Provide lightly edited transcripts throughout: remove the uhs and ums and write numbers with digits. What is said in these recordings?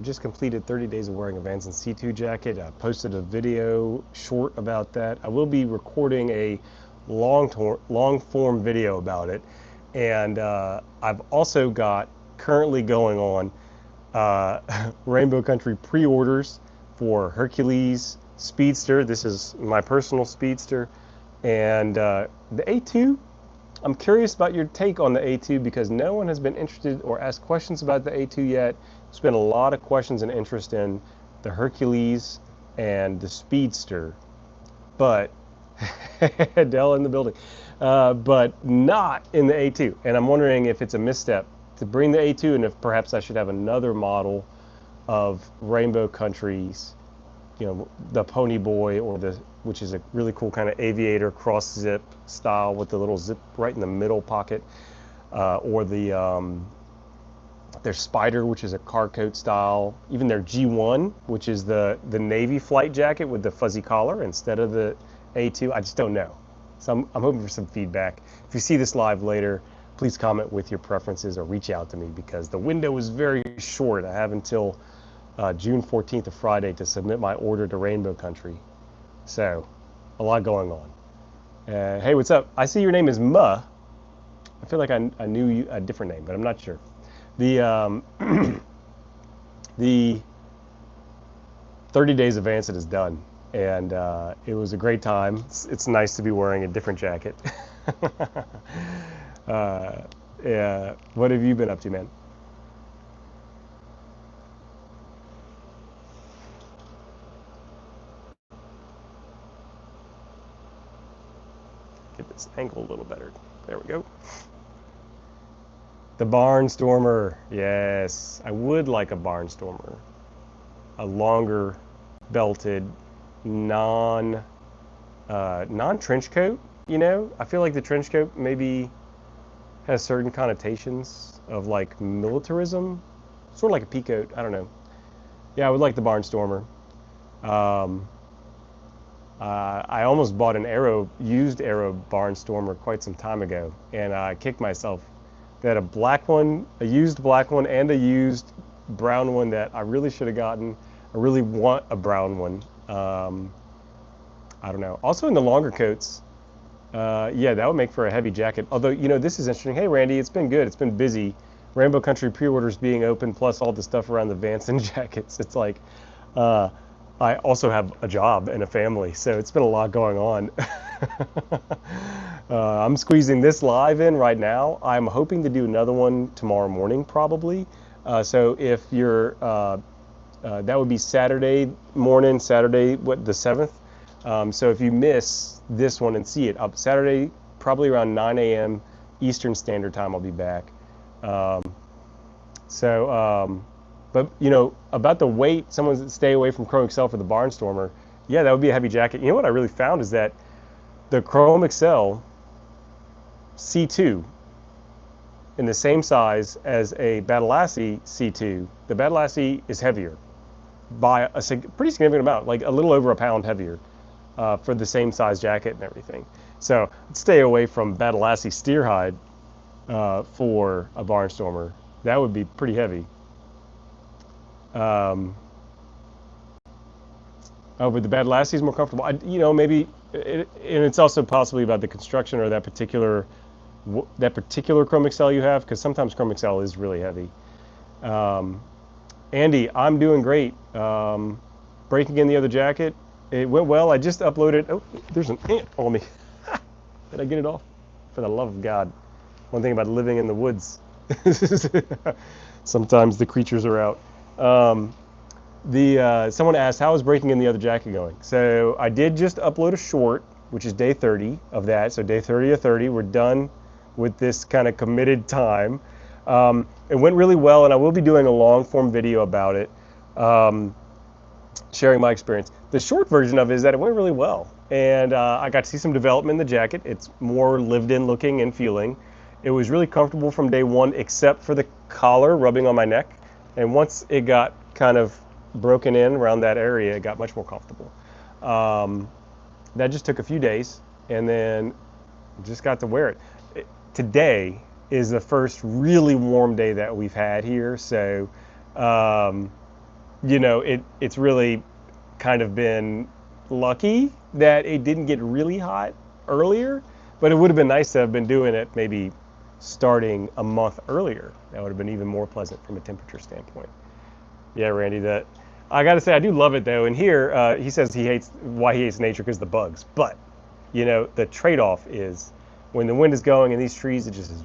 Just completed 30 days of wearing a Vanson C2 jacket. I posted a video short about that. I will be recording a long form video about it. And I've also got currently going on Rainbow Country pre-orders for Hercules Speedster. This is my personal Speedster. And the A2, I'm curious about your take on the A2 because no one has been interested or asked questions about the A2 yet. There's been a lot of questions and interest in the Hercules and the Speedster, but Dell in the building, but not in the A2. And I'm wondering if it's a misstep to bring the A2 and if perhaps I should have another model of Rainbow Country's, the Pony Boy, or which is a really cool kind of aviator cross zip style with the little zip right in the middle pocket, or their Spider, which is a car coat style, even their G1, which is the Navy flight jacket with the fuzzy collar instead of the A2. I just don't know. So I'm hoping for some feedback. If you see this live later, please comment with your preferences or reach out to me because the window is very short. I have until June 14th, a Friday, to submit my order to Rainbow Country. So, a lot going on. Hey, what's up? I see your name is Muh. I feel like I knew you, a different name, but I'm not sure. The the 30 days of Vanson is done, and it was a great time. It's nice to be wearing a different jacket. Yeah. What have you been up to, man? Get this angle a little better. There we go. The Barnstormer. Yes, I would like a Barnstormer. A longer belted, non trench coat. I feel like the trench coat maybe has certain connotations of like militarism, sort of like a peacoat. I don't know. Yeah, I would like the Barnstormer. Um, I almost bought an used Arrow Barnstormer quite some time ago, and I kicked myself. They had a black one, a used black one, and a used brown one that I really should have gotten. I really want a brown one. I don't know. Also in the longer coats, yeah, that would make for a heavy jacket. Although, this is interesting. Hey, Randy, it's been good. It's been busy. Rainbow Country pre-orders being open, plus all the stuff around the Vanson jackets. It's like, uh, I also have a job and a family, so it's been a lot going on. I'm squeezing this live in right now. I'm hoping to do another one tomorrow morning, probably. So if you're, that would be Saturday morning, Saturday, the 7th. So if you miss this one and see it, up Saturday, probably around 9 a.m. Eastern Standard Time, I'll be back. Um, so, but about the weight, someone stay away from Chrome Excel for the Barnstormer. Yeah, that would be a heavy jacket. You know what I really found is that the Chrome Excel C2 in the same size as a Badalassi C2, the Badalassi is heavier by a pretty significant amount, like a little over a pound heavier for the same size jacket and everything. So stay away from Badalassi steer hide for a Barnstormer. That would be pretty heavy. Um, oh, but the Badalassi is more comfortable. Maybe, and it's also possibly about the construction or that particular Chrome Excel you have, because sometimes Chrome Excel is really heavy. Um, Andy, I'm doing great. Breaking in the other jacket, it went well. I just uploaded. Oh, there's an ant on me. Did I get it off? For the love of God. One thing about living in the woods, sometimes the creatures are out. Someone asked, how is breaking in the other jacket going? So I did just upload a short, which is day 30 of that. So day 30 of 30, we're done with this kind of committed time. It went really well, and I will be doing a long form video about it, sharing my experience. The short version of it is that it went really well, and I got to see some development in the jacket. It's more lived in looking and feeling. It was really comfortable from day one, except for the collar rubbing on my neck. And once it got kind of broken in around that area, it got much more comfortable. That just took a few days, and then just got to wear it. Today is the first really warm day that we've had here, so it's really kind of been lucky that it didn't get really hot earlier, but it would have been nice to have been doing it maybe starting a month earlier. That would have been even more pleasant from a temperature standpoint. Yeah, Randy, that I got to say I do love it though. And here he says he hates nature because the bugs, but the trade-off is when the wind is going in these trees, it just is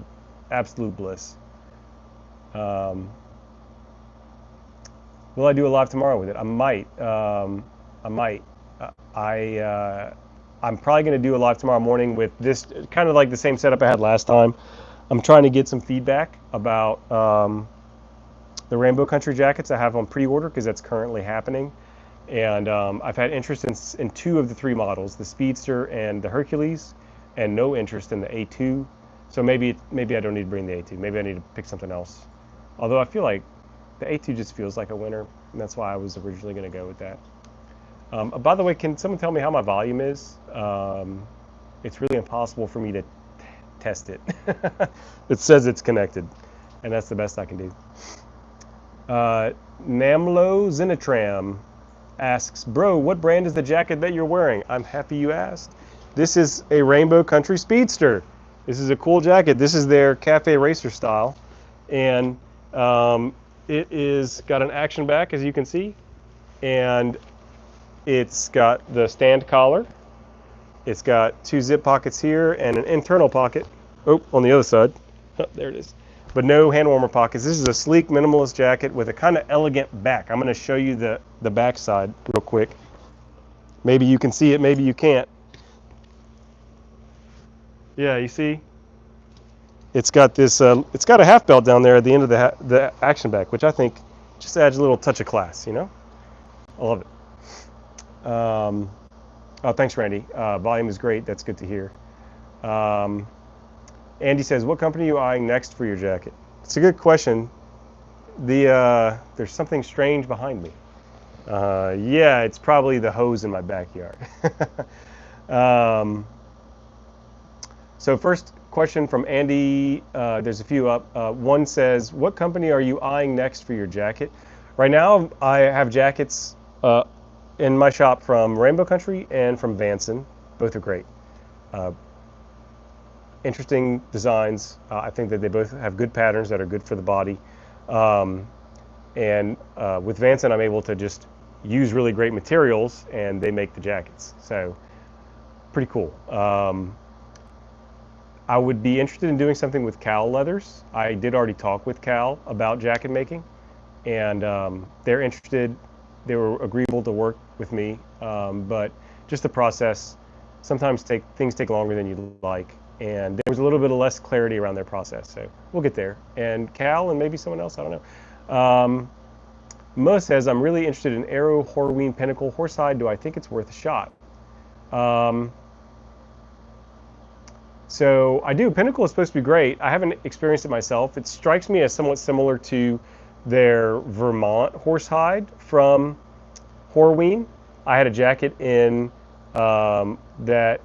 absolute bliss. Um, will I do a live tomorrow with it? I might. I might. I'm probably going to do a live tomorrow morning with this kind of like the same setup I had last time. I'm trying to get some feedback about the Rainbow Country jackets I have on pre-order because that's currently happening. And I've had interest in two of the three models, the Speedster and the Hercules, and no interest in the A2. So maybe I don't need to bring the A2. Maybe I need to pick something else. Although I feel like the A2 just feels like a winner, and that's why I was originally going to go with that. By the way, can someone tell me how my volume is? It's really impossible for me to test it. It says it's connected, and that's the best I can do. Namlo Zenitram asks, bro, what brand is the jacket that you're wearing? I'm happy you asked. This is a Rainbow Country Speedster. This is a cool jacket. This is their Cafe Racer style, and it is got an action back, as you can see, and it's got the stand collar. It's got two zip pockets here and an internal pocket. Oh, on the other side. Oh, there it is. But no hand warmer pockets. This is a sleek minimalist jacket with a kind of elegant back. I'm going to show you the back side real quick. Maybe you can see it, maybe you can't. Yeah, you see? It's got this. It's got a half belt down there at the end of the action back, which I think just adds a little touch of class. I love it. Oh, thanks, Randy. Volume is great. That's good to hear. Andy says, what company are you eyeing next for your jacket? It's a good question. There's something strange behind me. Yeah, it's probably the hose in my backyard. So first question from Andy, there's a few up. One says, what company are you eyeing next for your jacket? Right now, I have jackets in my shop from Rainbow Country and from Vanson. Both are great. Interesting designs. I think that they both have good patterns that are good for the body. And with Vanson, I'm able to just use really great materials and they make the jackets. So pretty cool. I would be interested in doing something with Cal leathers. I did already talk with Cal about jacket making, and they're interested. They were agreeable to work with me, but just the process, sometimes things take longer than you'd like, and there was a little bit of less clarity around their process, so we'll get there. And Cal and maybe someone else, I don't know. Mo says, I'm really interested in Arrow, Horween, Pinnacle, Horsehide. Do I think it's worth a shot? So I do. Pinnacle is supposed to be great. I haven't experienced it myself. It strikes me as somewhat similar to their Vermont horsehide from Horween. I had a jacket in that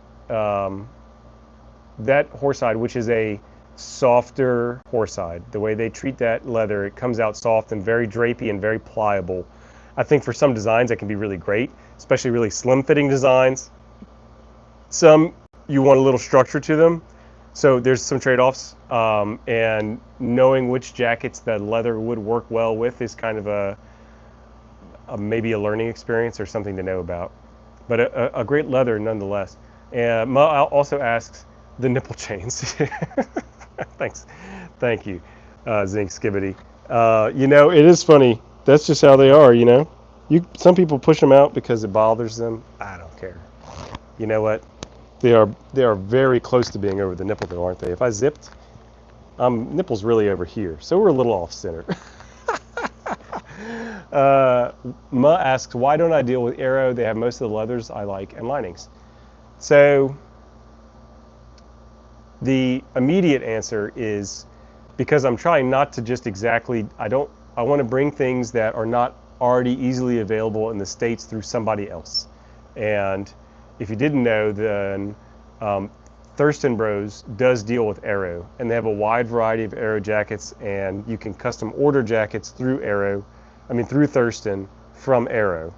horsehide, which is a softer horsehide. The way they treat that leather, it comes out soft and very drapey and very pliable. I think for some designs that can be really great, especially really slim fitting designs. Some you want a little structure to them, so there's some trade-offs, and knowing which jackets the leather would work well with is kind of a maybe a learning experience or something to know about, but a great leather nonetheless. And Ma also asks the nipple chains. Thanks, thank you, Zinc Skibbity. It is funny. That's just how they are. Some people push them out because it bothers them. I don't care. You know what? They are very close to being over the nipple though, aren't they? If I zipped, nipple's really over here, so we're a little off center. Ma asks, why don't I deal with Arrow? They have most of the leathers I like and linings. So the immediate answer is because I'm trying not to just exactly, I want to bring things that are not already easily available in the States through somebody else. And if you didn't know, then Thurston Bros does deal with Arrow, and they have a wide variety of Arrow jackets, and you can custom order jackets through through Thurston, from Arrow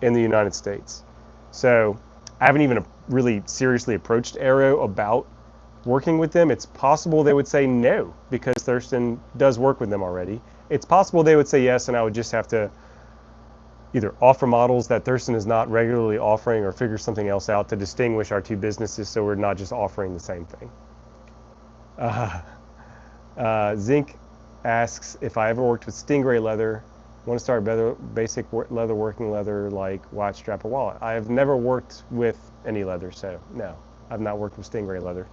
in the United States. So I haven't even really seriously approached Arrow about working with them. It's possible they would say no because Thurston does work with them already. It's possible they would say yes, and I would just have to either offer models that Thurston is not regularly offering or figure something else out to distinguish our two businesses so we're not just offering the same thing. Zinc asks if I ever worked with Stingray leather. Want to start basic leather, working leather like watch, strap, or wallet. I have never worked with any leather, so no, I've not worked with Stingray leather.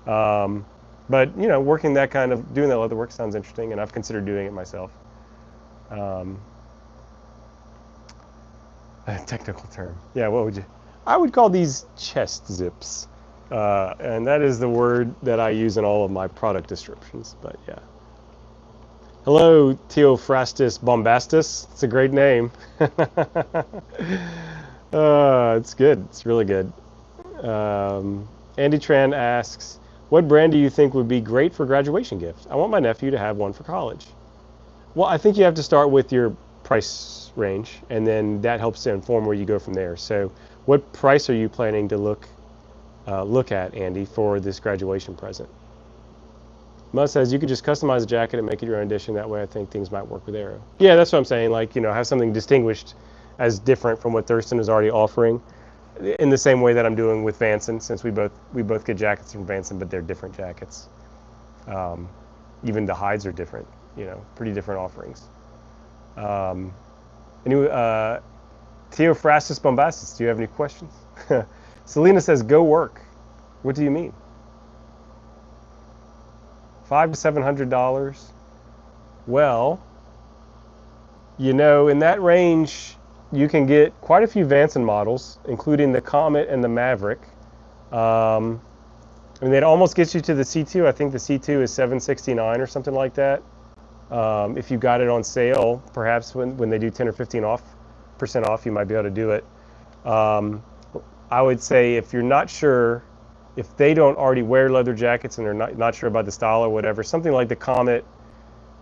But you know, doing that leather work sounds interesting, and I've considered doing it myself. A technical term. Yeah, what would you? I would call these chest zips, and that is the word that I use in all of my product descriptions. But yeah. Hello, Theophrastus bombastus. It's a great name. It's good. It's really good. Andy Tran asks, what brand do you think would be great for graduation gift? I want my nephew to have one for college. Well, I think you have to start with your price range, and then that helps to inform where you go from there. So what price are you planning to look at, Andy, for this graduation present? Muzz says you could just customize the jacket and make it your own edition. That way I think things might work with Arrow. Yeah, that's what I'm saying. Like, you know, have something distinguished as different from what Thurston is already offering, in the same way that I'm doing with Vanson, since we both get jackets from Vanson, but they're different jackets. Even the hides are different, you know, pretty different offerings. Theophrastus bombastus, do you have any questions? Selena says, go work. What do you mean? $500 to $700. Well, you know, in that range, you can get quite a few Vanson models, including the Comet and the Maverick. I mean, that almost gets you to the C2. I think the C2 is $769 or something like that. If you got it on sale, perhaps when they do 10 or 15% off, you might be able to do it. I would say if you're not sure, if they don't already wear leather jackets and they're not sure about the style or whatever, something like the Comet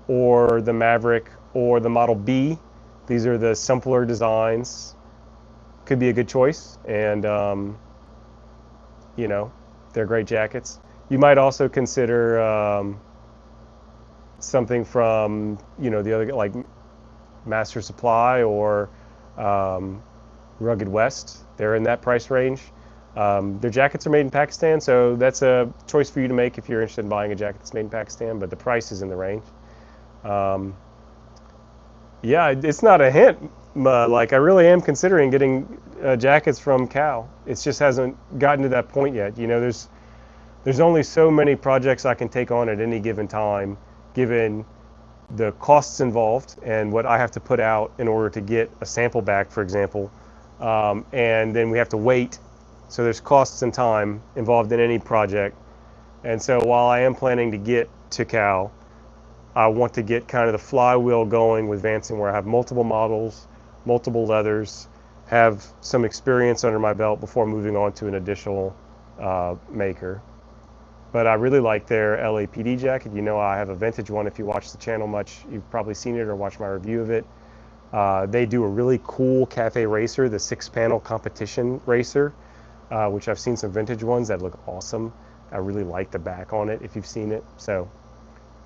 or the Maverick or the Model B, these are the simpler designs, could be a good choice. And, you know, they're great jackets. You might also consider something from, you know, the other, like Master Supply or Rugged West. They're in that price range. Their jackets are made in Pakistan, so that's a choice for you to make if you're interested in buying a jacket that's made in Pakistan, but the price is in the range. Yeah, it's not a hint. Like, I really am considering getting jackets from Cal. It just hasn't gotten to that point yet. You know, there's only so many projects I can take on at any given time, given the costs involved and what I have to put out in order to get a sample back, for example. And then we have to wait. So there's costs and time involved in any project. And so while I am planning to get to Cal, I want to get kind of the flywheel going with Vanson, where I have multiple models, multiple leathers, have some experience under my belt before moving on to an additional maker. But I really like their LAPD jacket. You know, I have a vintage one. If you watch the channel much, you've probably seen it or watched my review of it. They do a really cool cafe racer, the 6-panel competition racer, which I've seen some vintage ones that look awesome. I really like the back on it if you've seen it. So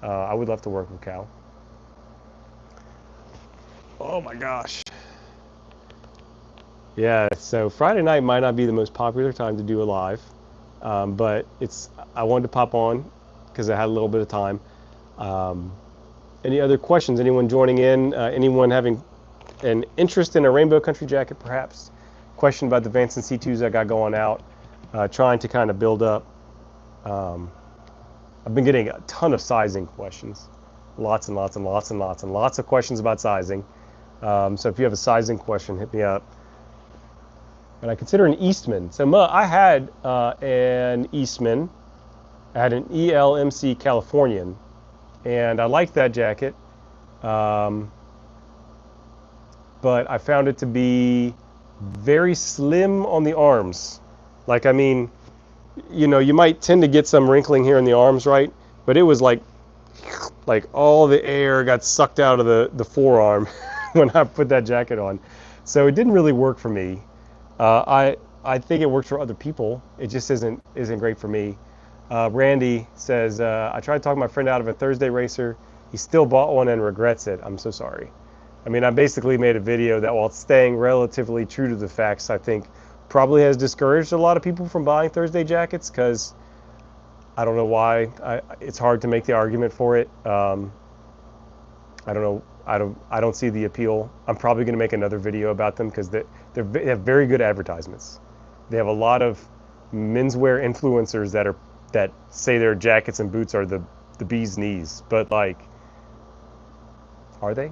I would love to work with Cal. Oh my gosh. Yeah, so Friday night might not be the most popular time to do a live, but I wanted to pop on because I had a little bit of time. Any other questions? Anyone joining in? Anyone having an interest in a Rainbow Country jacket, perhaps? Question about the Vanson C2s I got going out, trying to kind of build up. I've been getting a ton of sizing questions, lots and lots and lots and lots and lots of questions about sizing. So if you have a sizing question, hit me up. And I consider an Eastman. So I had an Eastman. I had an ELMC Californian, and I liked that jacket. But I found it to be very slim on the arms. Like, I mean, you know, you might tend to get some wrinkling here in the arms, right? But it was like all the air got sucked out of the forearm. when I put that jacket on. So it didn't really work for me. I think it works for other people. It just isn't great for me. Randy says, I tried to talk my friend out of a Thursday racer. He still bought one and regrets it. I'm so sorry. I mean, I basically made a video that, while staying relatively true to the facts, I think probably has discouraged a lot of people from buying Thursday jackets, because I don't know why. It's hard to make the argument for it. I don't know. I don't see the appeal. I'm probably going to make another video about them because they have very good advertisements. They have a lot of menswear influencers that say their jackets and boots are the bee's knees, but like, are they?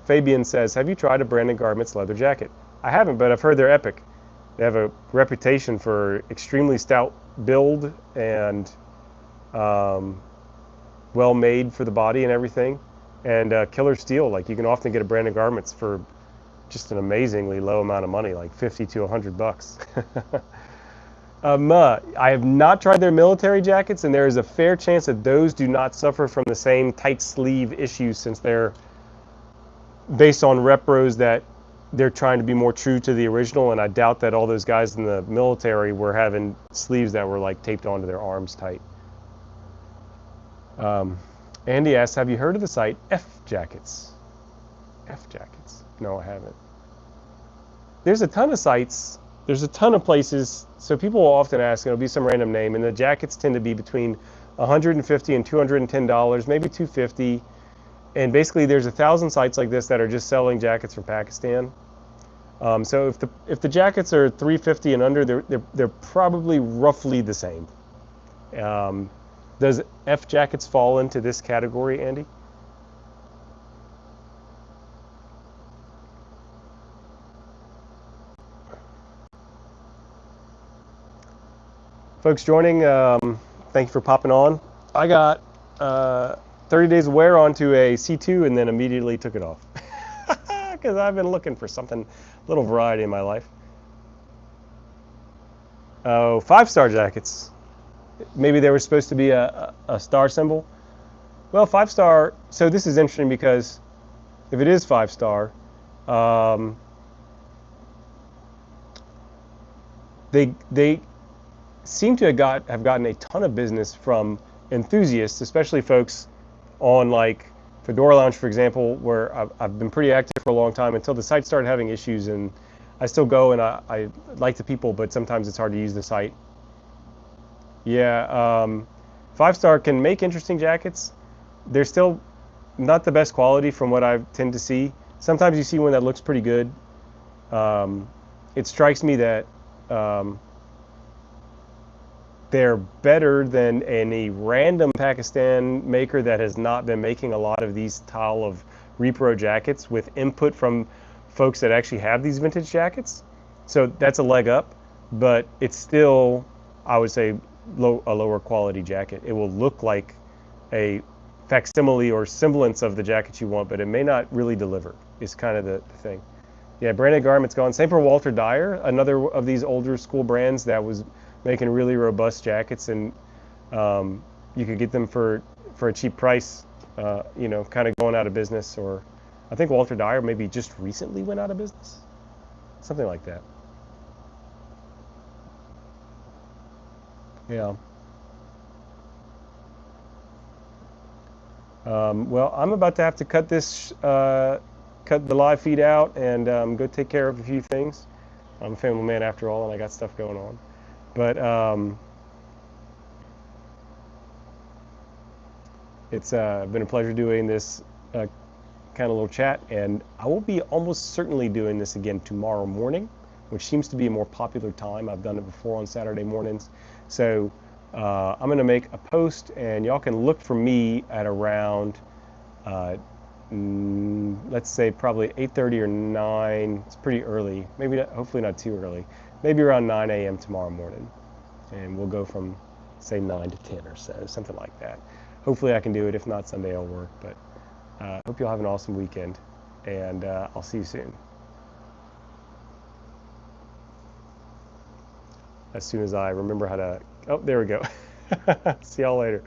Fabian says, have you tried a Brandon Garments leather jacket? I haven't, but I've heard they're epic. They have a reputation for extremely stout build and well made for the body and everything, and killer steel. Like, you can often get a Brandon Garments for just an amazingly low amount of money, like 50 to 100 bucks. I have not tried their military jackets, and there is a fair chance that those do not suffer from the same tight sleeve issues, since they're based on repros that they're trying to be more true to the original, and I doubt that all those guys in the military were having sleeves that were like taped onto their arms tight. Andy asks, have you heard of the site F Jackets? F Jackets? No, I haven't. There's a ton of sites. There's a ton of places. So people will often ask, it'll be some random name, and the jackets tend to be between $150 and $210, maybe $250. And basically, there's 1,000 sites like this that are just selling jackets from Pakistan. So if the jackets are $350 and under, they're probably roughly the same. Does F Jackets fall into this category, Andy? Folks joining, thank you for popping on. I got 30 days of wear onto a C2 and then immediately took it off. Because I've been looking for something, a little variety in my life. Oh, 5-star jackets. Maybe they were supposed to be a star symbol. Well, 5-star, so this is interesting because if it is 5-star, they seem to have gotten a ton of business from enthusiasts, especially folks on like Fedora Lounge, for example, where I've been pretty active for a long time until the site started having issues, and I still go and I like the people, but sometimes it's hard to use the site. Yeah, 5-star can make interesting jackets. They're still not the best quality from what I tend to see. Sometimes you see one that looks pretty good. It strikes me that they're better than any random Pakistan maker that has not been making a lot of these style of repro jackets with input from folks that actually have these vintage jackets. So that's a leg up, but it's still, I would say, a lower quality jacket. It will look like a facsimile or semblance of the jacket you want, but it may not really deliver, is kind of the thing. Yeah, Brandon Garment's gone. Same for Walter Dyer, another of these older school brands that was making really robust jackets, and you could get them for a cheap price, you know, kind of going out of business. Or I think Walter Dyer maybe just recently went out of business, something like that. Yeah. Well, I'm about to have to cut the live feed out and go take care of a few things. I'm a family man after all, and I got stuff going on. But it's been a pleasure doing this kind of little chat, and I will be almost certainly doing this again tomorrow morning, which seems to be a more popular time. I've done it before on Saturday mornings. So I'm going to make a post, and y'all can look for me at around, let's say probably 8:30 or 9. It's pretty early. Maybe not, hopefully not too early. Maybe around 9 a.m. tomorrow morning. And we'll go from, say, 9 to 10 or so, something like that. Hopefully I can do it. If not, Sunday I'll work. But hope you'll have an awesome weekend, and I'll see you soon. As soon as I remember how to, oh, there we go. See y'all later.